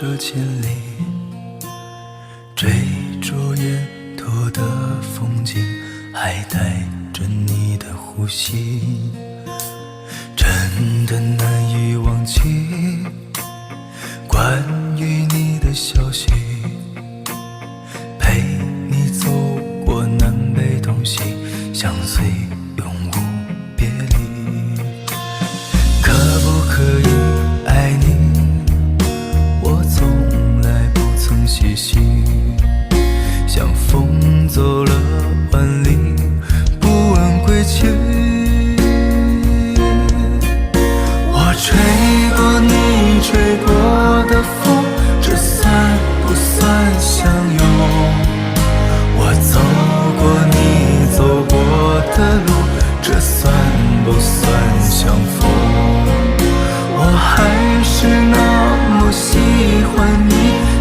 舍千里，追逐沿途的风景，还带着你的呼吸，真的难以忘记关于你的消息，陪你走过南北东西，相随永无别离。可不可以爱你，我从来不曾细细，像风走了万里，不问归期。我吹过你吹过的风，这算不算相拥？我走过你走过的路，这算不算相逢？我还是那么喜欢你，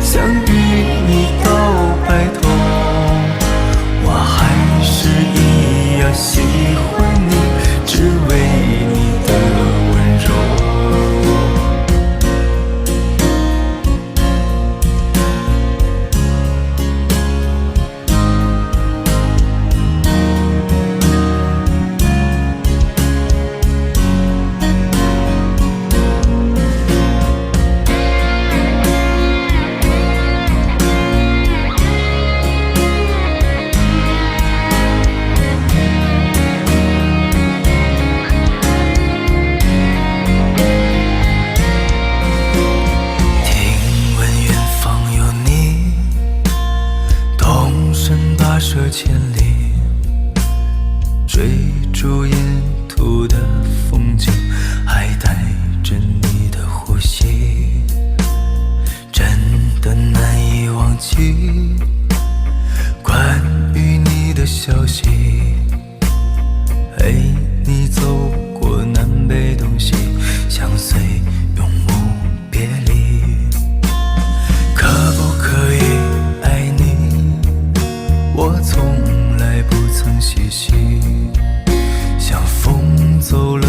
想与你到白头。我还是一样喜欢你，只为你的温柔。舍千里，追逐沿途的风景，还带着你的呼吸，真的难以忘记关于你的消息，陪你走过南北东西，相随永无别离。可不可以爱你，我从来不曾细细，像风走了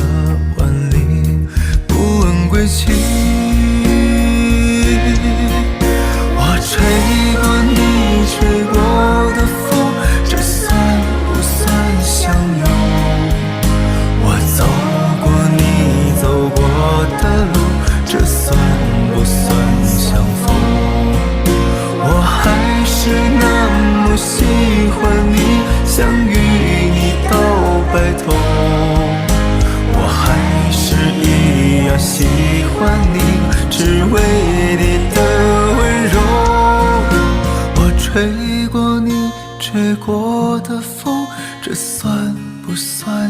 万里，不问归期。我吹过你吹过的风，这算不算相拥？我走过你走过的路，这算不算相逢？我还是那么喜欢你，想与你到白头。我还是一样喜欢你，只为你的温柔。我吹过你吹过的风，这算不算